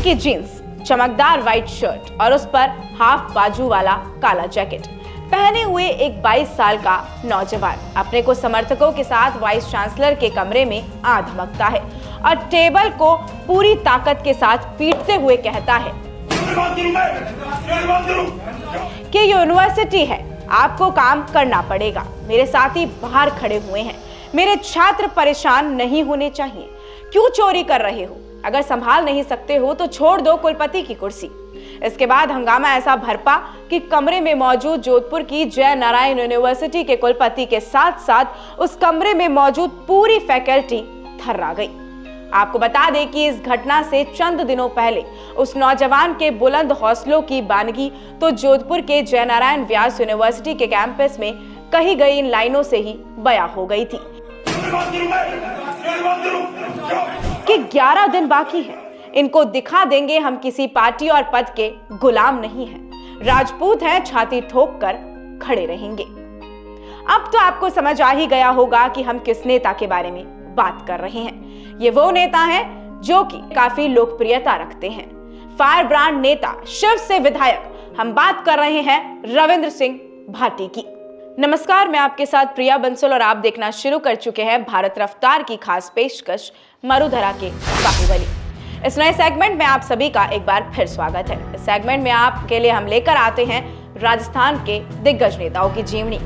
की जीन्स, चमकदार white shirt और उस पर हाफ बाजू वाला काला जैकेट पहने हुए एक 22 साल का नौजवान अपने को समर्थकों के साथ वाइस चांसलर के कमरे में आ धमकता है और टेबल को पूरी ताकत के साथ पीटते हुए कहता है कि यूनिवर्सिटी है, आपको काम करना पड़ेगा। मेरे साथी बाहर खड़े हुए हैं, मेरे छात्र परेशान नहीं होने चाहिए। क्यों चोरी कर रहे हो? अगर संभाल नहीं सकते हो तो छोड़ दो कुलपति की कुर्सी। इसके बाद हंगामा ऐसा भरपा कि कमरे में मौजूद जोधपुर की जय नारायण यूनिवर्सिटी के कुलपति के साथ साथ उस कमरे में मौजूद पूरी फैकल्टी थर्रा गई। आपको बता दें कि इस घटना से चंद दिनों पहले उस नौजवान के बुलंद हौसलों की बानगी तो जोधपुर के जय नारायण व्यास यूनिवर्सिटी के कैंपस में कही गई इन लाइनों से ही बयां हो गई थी कि 11 दिन बाकी है, इनको दिखा देंगे हम किसी पार्टी और पद के गुलाम नहीं हैं, राजपूत हैं, छाती ठोक कर खड़े रहेंगे। अब तो आपको समझ आ ही गया होगा कि हम किस नेता के बारे में बात कर रहे हैं। ये वो नेता हैं जो कि काफी लोकप्रियता रखते हैं, फायर ब्रांड नेता, शिव से विधायक। हम बात कर रहे हैं रविंद्र सिंह भाटी की। नमस्कार, मैं आपके साथ प्रिया बंसल और आप देखना शुरू कर चुके हैं भारत रफ्तार की खास पेशकश मरुधरा के बाहुबली। इस नए सेगमेंट में आप सभी का एक बार फिर स्वागत है। इस सेगमेंट में आपके लिए हम लेकर आते हैं राजस्थान के दिग्गज नेताओं की जीवनी।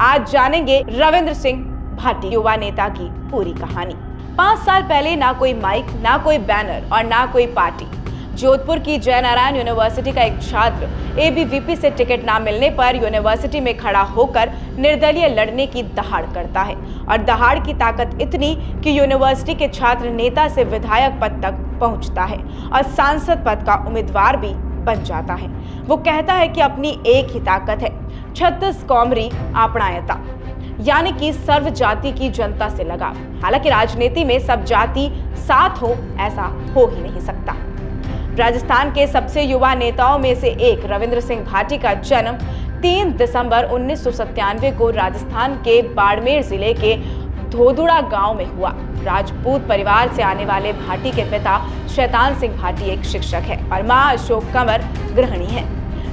आज जानेंगे रविंद्र सिंह भाटी युवा नेता की पूरी कहानी। 5 साल पहले ना कोई माइक, ना कोई बैनर और ना कोई पार्टी। जोधपुर की जय नारायण यूनिवर्सिटी का एक छात्र एबीवीपी से टिकट ना मिलने पर यूनिवर्सिटी में खड़ा होकर निर्दलीय लड़ने की दहाड़ करता है और दहाड़ की ताकत इतनी कि यूनिवर्सिटी के छात्र नेता से विधायक पद तक पहुंचता है और सांसद पद का उम्मीदवार भी बन जाता है। वो कहता है कि अपनी एक ही ताकत है, छत्तीस कौमरी आपणायता, यानी कि सर्व जाति की जनता से लगाव। हालांकि राजनीति में सब जाति साथ हो ऐसा हो ही नहीं सकता। राजस्थान के सबसे युवा नेताओं में से एक रविंद्र सिंह भाटी का जन्म 3 दिसंबर 1997 को राजस्थान के बाड़मेर जिले के धोदुड़ा गांव में हुआ। राजपूत परिवार से आने वाले भाटी के पिता शैतान सिंह भाटी एक शिक्षक है और मां अशोक कंवर गृहिणी है।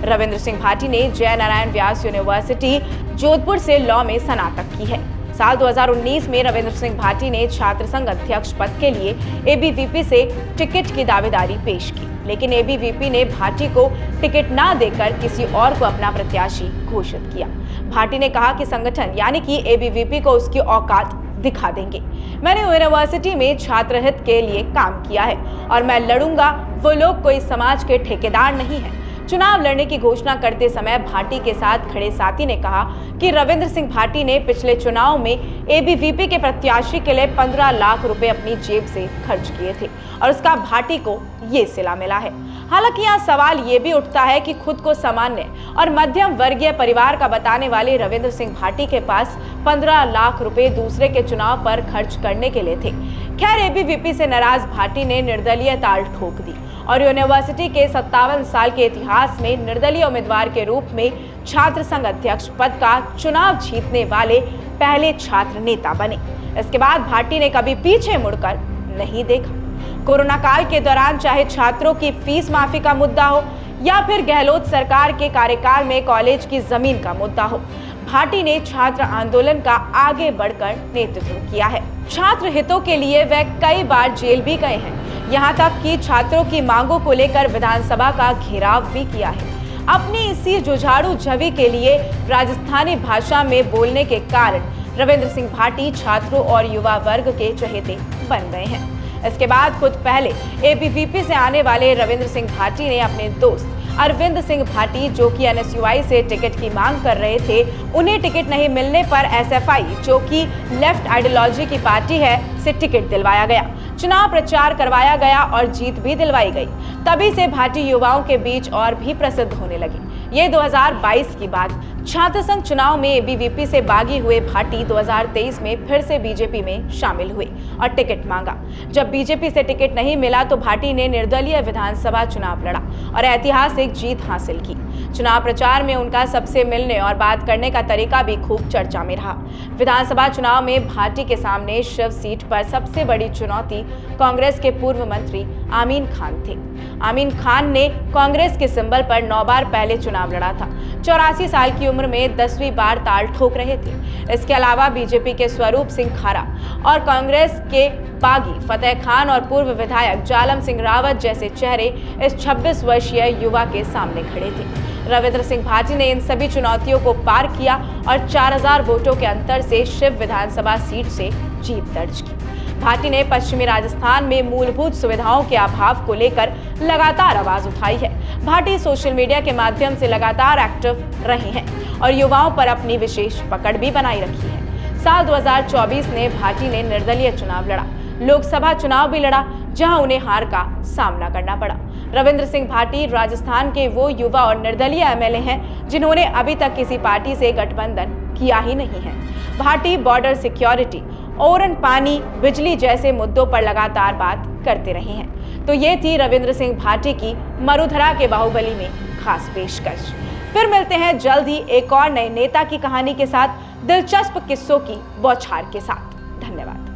रविंद्र सिंह भाटी ने जय नारायण व्यास यूनिवर्सिटी जोधपुर से लॉ में स्नातक की है। साल 2019 में रविंद्र सिंह भाटी ने छात्र संघ अध्यक्ष पद के लिए एबीवीपी से टिकट की दावेदारी पेश की, लेकिन एबीवीपी ने भाटी को टिकट ना देकर किसी और को अपना प्रत्याशी घोषित किया। भाटी ने कहा कि संगठन यानी कि एबीवीपी को उसकी औकात दिखा देंगे। मैंने यूनिवर्सिटी में छात्र हित के लिए काम किया है और मैं लड़ूंगा। वो लोग कोई समाज के ठेकेदार नहीं है। चुनाव लड़ने की घोषणा करते समय भाटी के साथ खड़े साथी ने कहा कि रविंद्र सिंह भाटी ने पिछले चुनाव में एबीवीपी के प्रत्याशी के लिए 15 लाख रुपए अपनी जेब से खर्च किए थे और उसका भाटी को ये सिला मिला है। हालांकि यहाँ सवाल ये भी उठता है कि खुद को सामान्य और मध्यम वर्गीय परिवार का बताने वाले रविंद्र सिंह भाटी के पास 15 लाख रुपए दूसरे के चुनाव पर खर्च करने के लिए थे। खैर, एबीवीपी से नाराज भाटी ने निर्दलीय ताल ठोक दी और यूनिवर्सिटी के 57 साल के इतिहास में निर्दलीय उम्मीदवार के रूप में छात्र संघ अध्यक्ष पद का चुनाव जीतने वाले पहले छात्र नेता बने। इसके बाद भाटी ने कभी पीछे मुड़कर नहीं देखा। कोरोना काल के दौरान चाहे छात्रों की फीस माफी का मुद्दा हो या फिर गहलोत सरकार के कार्यकाल में कॉलेज की जमीन का मुद्दा हो, भाटी ने छात्र आंदोलन का आगे बढ़कर नेतृत्व किया है। छात्र हितों के लिए वह कई बार जेल भी गए हैं, यहाँ तक कि छात्रों की मांगों को लेकर विधानसभा का घेराव भी किया है। अपनी इसी जुझारू छवि के लिए राजस्थानी भाषा में बोलने के कारण रविंद्र सिंह भाटी छात्रों और युवा वर्ग के चहेते बन गए हैं। इसके बाद खुद पहले एबीवीपी से आने वाले रविंद्र सिंह भाटी ने अपने दोस्त अरविंद सिंह भाटी, जो कि एनएसयूआई से टिकट की मांग कर रहे थे, उन्हें टिकट नहीं मिलने पर एसएफआई, जो कि लेफ्ट आइडियोलॉजी की पार्टी है, से टिकट दिलवाया गया। चुनाव प्रचार करवाया गया और जीत भी दिलवाई गई। तभी से भाटी युवाओं के बीच और भी प्रसिद्ध होने लगे। ये 2022 की बात। छात्र संघ चुनाव में एबीवीपी से बागी हुए भाटी 2023 में फिर से बीजेपी में शामिल हुए और टिकट मांगा। जब बीजेपी से टिकट नहीं मिला तो भाटी ने निर्दलीय विधानसभा चुनाव लड़ा और ऐतिहासिक जीत हासिल की। चुनाव प्रचार में उनका सबसे मिलने और बात करने का तरीका भी खूब चर्चा में रहा। विधानसभा चुनाव में भाटी के सामने शिव सीट पर सबसे बड़ी चुनौती कांग्रेस के पूर्व मंत्री आमीन खान थे। आमीन खान ने कांग्रेस के सिंबल पर 9 बार पहले चुनाव लड़ा था। 84 साल की उम्र में 10वीं बार ताल ठोक रहे थे। इसके अलावा बीजेपी के स्वरूप सिंह खारा और कांग्रेस के बागी फतेह खान और पूर्व विधायक जालम सिंह रावत जैसे चेहरे इस 26 वर्षीय युवा के सामने खड़े थे। रविंद्र सिंह भाटी ने इन सभी चुनौतियों को पार किया और 4000 वोटों के अंतर से शिव विधानसभा सीट से जीत दर्ज की। भाटी ने पश्चिमी राजस्थान में मूलभूत सुविधाओं के अभाव को लेकर लगातार आवाज उठाई है। भाटी सोशल मीडिया के माध्यम से लगातार एक्टिव रहे हैं और युवाओं पर अपनी विशेष पकड़ भी बनाई रखी है। साल 2024 में भाटी ने निर्दलीय चुनाव लड़ा, लोकसभा चुनाव भी लड़ा, जहां उन्हें हार का सामना करना पड़ा। रविंद्र सिंह भाटी राजस्थान के वो युवा और निर्दलीय एमएलए हैं जिन्होंने अभी तक किसी पार्टी से गठबंधन किया ही नहीं है। भाटी बॉर्डर सिक्योरिटी, ओरन पानी, बिजली जैसे मुद्दों पर लगातार बात करते रहे हैं। तो ये थी रविंद्र सिंह भाटी की मरुधरा के बाहुबली में खास पेशकश। फिर मिलते हैं जल्द ही एक और नए नेता की कहानी के साथ, दिलचस्प किस्सों की बौछार के साथ। धन्यवाद।